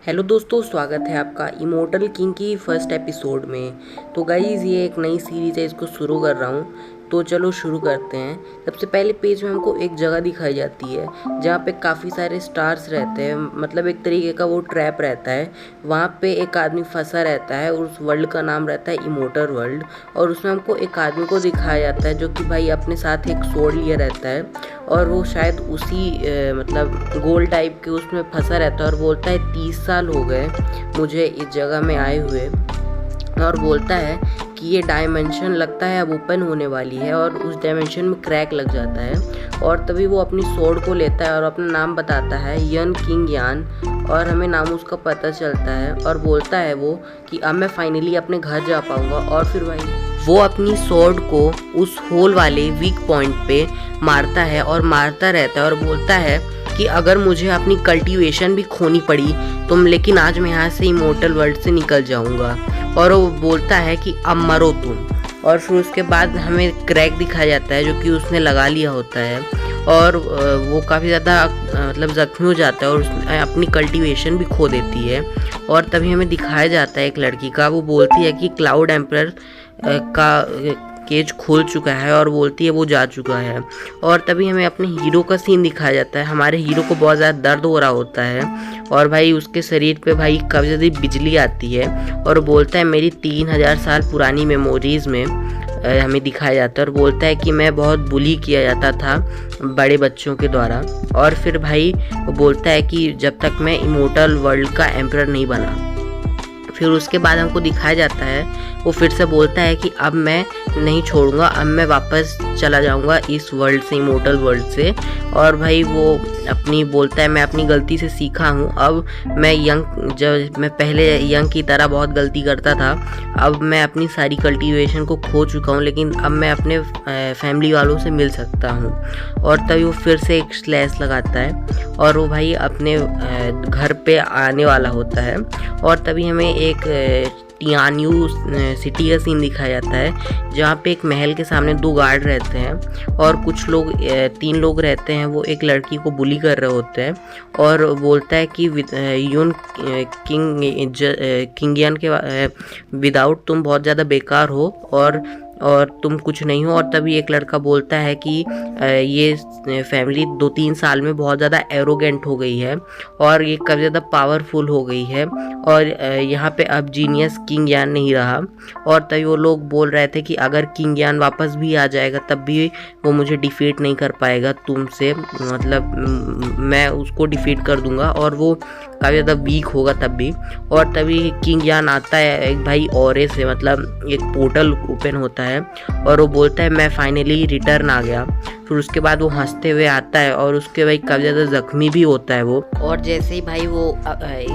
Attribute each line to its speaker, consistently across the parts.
Speaker 1: Hello दोस्तों, स्वागत है आपका इमोर्टल किंग की फर्स्ट एपिसोड में। तो गाइज़ ये एक नई सीरीज़ है, इसको शुरू कर रहा हूँ। तो चलो शुरू करते हैं। सबसे पहले पेज में हमको एक जगह दिखाई जाती है जहाँ पे काफ़ी सारे स्टार्स रहते हैं, मतलब एक तरीके का वो ट्रैप रहता है। वहाँ पे एक आदमी फंसा रहता है और उस वर्ल्ड का नाम रहता है इमोर्टल वर्ल्ड। और उसमें हमको एक आदमी को दिखाया जाता है जो कि भाई अपने साथ एक सोर्ड लिए रहता है और वो शायद उसी मतलब गोल टाइप के उसमें फंसा रहता है और बोलता है 30 साल हो गए मुझे इस जगह में आए हुए। और बोलता है कि ये डायमेंशन लगता है अब ओपन होने वाली है और उस डायमेंशन में क्रैक लग जाता है। और तभी वो अपनी सोर्ड को लेता है और अपना नाम बताता है यन किंग यान, और हमें नाम उसका पता चलता है। और बोलता है वो कि अब मैं फाइनली अपने घर जा पाऊँगा। और फिर भाई वो अपनी सोर्ड को उस होल वाले वीक पॉइंट पे मारता है और मारता रहता है और बोलता है कि अगर मुझे अपनी कल्टीवेशन भी खोनी पड़ी तो लेकिन आज मैं यहाँ से इमोर्टल वर्ल्ड से निकल जाऊँगा। और वो बोलता है कि अब मरो तुम। और फिर उसके बाद हमें क्रैक दिखाया जाता है जो कि उसने लगा लिया होता है और वो काफ़ी ज़्यादा मतलब ज़ख्मी हो जाता है और उसने अपनी कल्टीवेशन भी खो देती है। और तभी हमें दिखाया जाता है एक लड़की का, वो बोलती है कि क्लाउड एम्पर का केज खोल चुका है और बोलती है वो जा चुका है। और तभी हमें अपने हीरो का सीन दिखाया जाता है। हमारे हीरो को बहुत ज़्यादा दर्द हो रहा होता है और भाई उसके शरीर पे भाई काफ़ी ज़्यादा बिजली आती है और बोलता है मेरी 3000 साल पुरानी मेमोरीज़ में हमें दिखाया जाता है। और बोलता है कि मैं बहुत बुली किया जाता था बड़े बच्चों के द्वारा। और फिर भाई वो बोलता है कि जब तक मैं इमोर्टल वर्ल्ड का एम्परर नहीं बना। फिर उसके बाद हमको दिखाया जाता है वो फिर से बोलता है कि अब मैं नहीं छोड़ूंगा, अब मैं वापस चला जाऊंगा इस वर्ल्ड से, इमोर्टल वर्ल्ड से। और भाई वो अपनी बोलता है मैं अपनी गलती से सीखा हूँ, अब मैं जब मैं पहले यंग की तरह बहुत गलती करता था, अब मैं अपनी सारी कल्टीवेशन को खो चुका हूँ, लेकिन अब मैं अपने फैमिली वालों से मिल सकता हूँ। और तभी वो फिर से एक स्लैश लगाता है और वो भाई अपने घर पे आने वाला होता है। और तभी हमें एक टियान्यू सिटी का सीन दिखाया जाता है जहाँ पे एक महल के सामने 2 गार्ड रहते हैं और कुछ लोग 3 लोग रहते हैं। वो एक लड़की को बुली कर रहे होते हैं और बोलता है कि यून किंगियन के विदाउट तुम बहुत ज़्यादा बेकार हो और तुम कुछ नहीं हो। और तभी एक लड़का बोलता है कि ये फैमिली 2-3 साल में बहुत ज़्यादा एरोगेंट हो गई है और ये काफ़ी ज़्यादा पावरफुल हो गई है और यहाँ पे अब जीनियस किंग यान नहीं रहा। और तभी वो लोग बोल रहे थे कि अगर किंग यान वापस भी आ जाएगा तब भी वो मुझे डिफीट नहीं कर पाएगा तुमसे, मतलब मैं उसको डिफीट कर दूंगा और वो काफ़ी ज़्यादा वीक होगा तब भी। और तभी किंग यान आता है एक भाई औरे से, मतलब एक पोर्टल ओपन होता है और वो बोलता है मैं फाइनली रिटर्न आ गया। फिर उसके बाद वो हंसते हुए आता है और उसके भाई काफ़ी ज़्यादा ज़ख्मी भी होता है वो। और जैसे ही भाई वो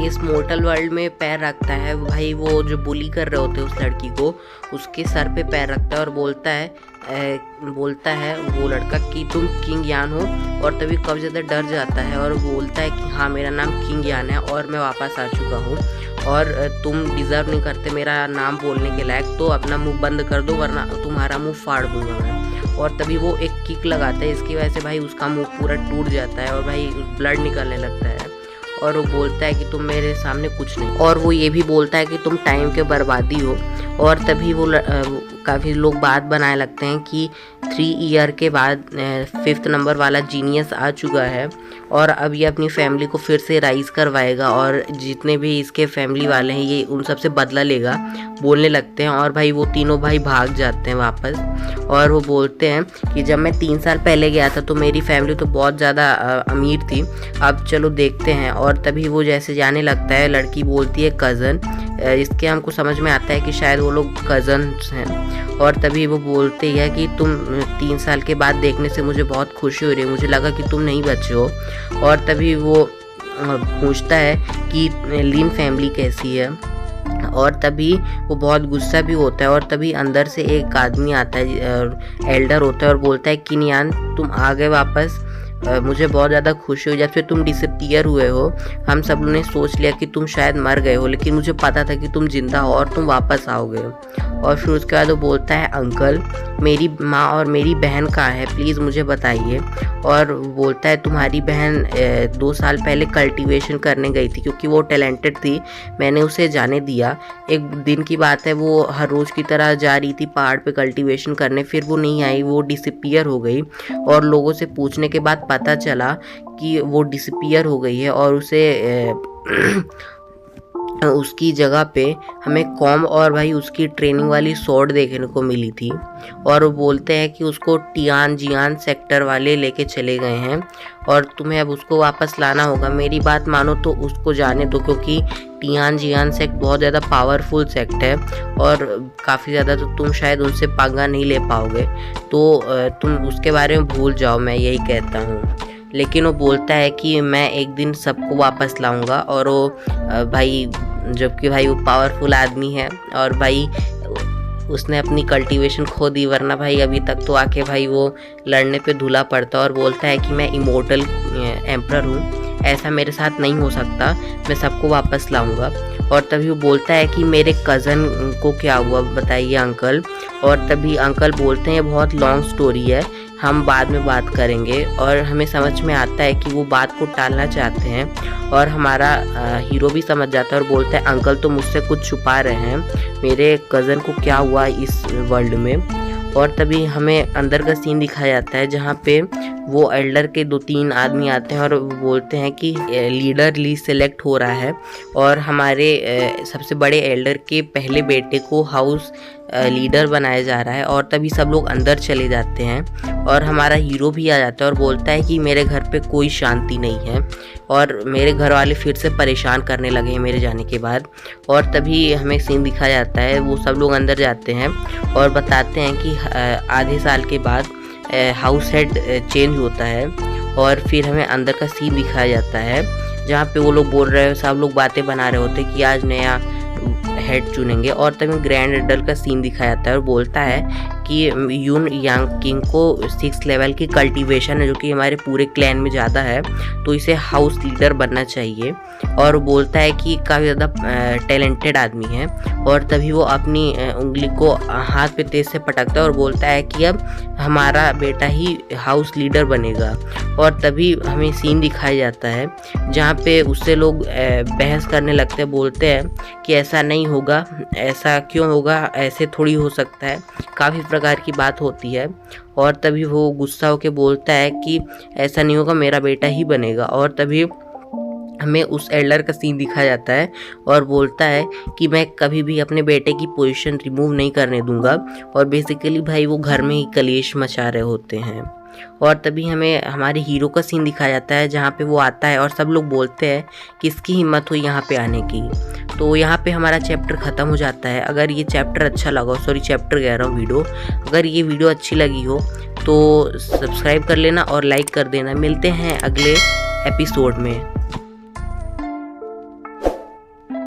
Speaker 1: इस मोर्टल वर्ल्ड में पैर रखता है, भाई वो जो बुली कर रहे होते हैं उस लड़की को, उसके सर पे पैर रखता है और बोलता है वो लड़का कि तुम किंग यान हो। और तभी काफ़ी ज़्यादा डर जाता है और बोलता है कि हाँ मेरा नाम किंग यान है और मैं वापस आ चुका हूँ और तुम डिज़र्व नहीं करते मेरा नाम बोलने के लायक, तो अपना मुंह बंद कर दो वरना तुम्हारा मुंह फाड़ दूंगा मैं। और तभी वो एक किक लगाता है, इसकी वजह से भाई उसका मुंह पूरा टूट जाता है और भाई ब्लड निकलने लगता है। और वो बोलता है कि तुम मेरे सामने कुछ नहीं, और वो ये भी बोलता है कि तुम टाइम के बर्बादी हो। और तभी वो काफ़ी लोग बात बनाने लगते हैं कि 3 ईयर के बाद 5th नंबर वाला जीनियस आ चुका है और अब ये अपनी फैमिली को फिर से राइज करवाएगा और जितने भी इसके फैमिली वाले हैं ये उन सब से बदला लेगा, बोलने लगते हैं। और भाई वो तीनों भाई भाग जाते हैं वापस और वो बोलते हैं कि जब मैं 3 साल पहले गया था तो मेरी फैमिली तो बहुत ज़्यादा अमीर थी, अब चलो देखते हैं। और तभी वो जैसे जाने लगता है, लड़की बोलती है कज़न, इसके हमको समझ में आता है कि शायद वो लोग कज़न्स हैं। और तभी वो बोलते है कि तुम 3 साल के बाद देखने से मुझे बहुत खुशी हो रही है, मुझे लगा कि तुम नहीं बचे हो। और तभी वो पूछता है कि लीन फैमिली कैसी है। और तभी वो बहुत गुस्सा भी होता है और तभी अंदर से एक आदमी आता है और एल्डर होता है और बोलता है कि नियान तुम आ गए वापस, मुझे बहुत ज़्यादा खुशी हुई। जब से तुम डिसअपीयर हुए हो हम सब ने सोच लिया कि तुम शायद मर गए हो, लेकिन मुझे पता था कि तुम जिंदा हो और तुम वापस आओगे। और फिर उसके बाद वो बोलता है अंकल मेरी माँ और मेरी बहन कहाँ है, प्लीज़ मुझे बताइए। और बोलता है तुम्हारी बहन 2 साल पहले कल्टीवेशन करने गई थी, क्योंकि वो टैलेंटेड थी, मैंने उसे जाने दिया। एक दिन की बात है, वो हर रोज़ की तरह जा रही थी पहाड़ पे कल्टीवेशन करने, फिर वो नहीं आई, वो डिसअपीयर हो गई। और लोगों से पूछने के बाद पता चला कि वो डिसअपीयर हो गई है और उसे उसकी जगह पे हमें कॉम और भाई उसकी ट्रेनिंग वाली स्वॉर्ड देखने को मिली थी। और वो बोलते हैं कि उसको टियानजियान सेक्टर वाले लेके चले गए हैं और तुम्हें अब उसको वापस लाना होगा। मेरी बात मानो तो उसको जाने दो, क्योंकि टियानजियान सेक्ट बहुत ज़्यादा पावरफुल सेक्ट है और काफ़ी ज़्यादा तो तुम शायद उनसे पंगा नहीं ले पाओगे, तो तुम उसके बारे में भूल जाओ, मैं यही कहता हूँ। लेकिन वो बोलता है कि मैं एक दिन सबको वापस लाऊंगा। और वो भाई जबकि भाई वो पावरफुल आदमी है और भाई उसने अपनी कल्टीवेशन खो दी, वरना भाई अभी तक तो आके भाई वो लड़ने पे धुला पड़ता। और बोलता है कि मैं इमोर्टल एम्परर हूँ, ऐसा मेरे साथ नहीं हो सकता, मैं सबको वापस लाऊंगा। और तभी वो बोलता है कि मेरे कज़न को क्या हुआ बताइए अंकल। और तभी अंकल बोलते हैं बहुत लॉन्ग स्टोरी है, हम बाद में बात करेंगे। और हमें समझ में आता है कि वो बात को टालना चाहते हैं और हमारा हीरो भी समझ जाता है और बोलता है अंकल तो मुझसे कुछ छुपा रहे हैं, मेरे कज़न को क्या हुआ इस वर्ल्ड में। और तभी हमें अंदर का सीन दिखाया जाता है जहाँ पे वो एल्डर के 2-3 आदमी आते हैं और बोलते हैं कि लीडर लिस्ट सेलेक्ट हो रहा है और हमारे सबसे बड़े एल्डर के पहले बेटे को हाउस लीडर बनाया जा रहा है। और तभी सब लोग अंदर चले जाते हैं और हमारा हीरो भी आ जाता है और बोलता है कि मेरे घर पे कोई शांति नहीं है और मेरे घर वाले फिर से परेशान करने लगे हैं मेरे जाने के बाद। और तभी हमें सीन दिखाया जाता है, वो सब लोग अंदर जाते हैं और बताते हैं कि आधे साल के बाद हाउस हेड चेंज होता है। और फिर हमें अंदर का सीन दिखाया जाता है जहाँ पे वो लोग बोल रहे हैं, सब लोग बातें बना रहे होते कि आज नया हेड चुनेंगे। और तभी ग्रैंड एडल का सीन दिखाया जाता है और बोलता है कि यून यांग किंग को 6 लेवल की कल्टीवेशन है, जो कि हमारे पूरे क्लैन में ज़्यादा है, तो इसे हाउस लीडर बनना चाहिए। और बोलता है कि काफ़ी ज़्यादा टैलेंटेड आदमी है। और तभी वो अपनी उंगली को हाथ पे तेज़ से पटकता है और बोलता है कि अब हमारा बेटा ही हाउस लीडर बनेगा। और तभी हमें सीन दिखाया जाता है जहाँ पे उससे लोग बहस करने लगते हैं, बोलते हैं कि ऐसा नहीं होगा, ऐसा क्यों होगा, ऐसे थोड़ी हो सकता है, काफ़ी प्रकार की बात होती है। और तभी वो गुस्सा होकर बोलता है कि ऐसा नहीं होगा, मेरा बेटा ही बनेगा। और तभी हमें उस एल्डर का सीन दिखाया जाता है और बोलता है कि मैं कभी भी अपने बेटे की पोजीशन रिमूव नहीं करने दूंगा। और बेसिकली भाई वो घर में ही कलेश मचा रहे होते हैं। और तभी हमें हमारे हीरो का सीन दिखाया जाता है जहाँ पे वो आता है और सब लोग बोलते हैं कि इसकी हिम्मत हुई यहाँ पे आने की। तो यहाँ पे हमारा चैप्टर ख़त्म हो जाता है। अगर ये चैप्टर अच्छा लगा हो, सॉरी चैप्टर कह रहा हूँ वीडियो, अगर ये वीडियो अच्छी लगी हो तो सब्सक्राइब कर लेना और लाइक कर देना। मिलते हैं अगले एपिसोड में।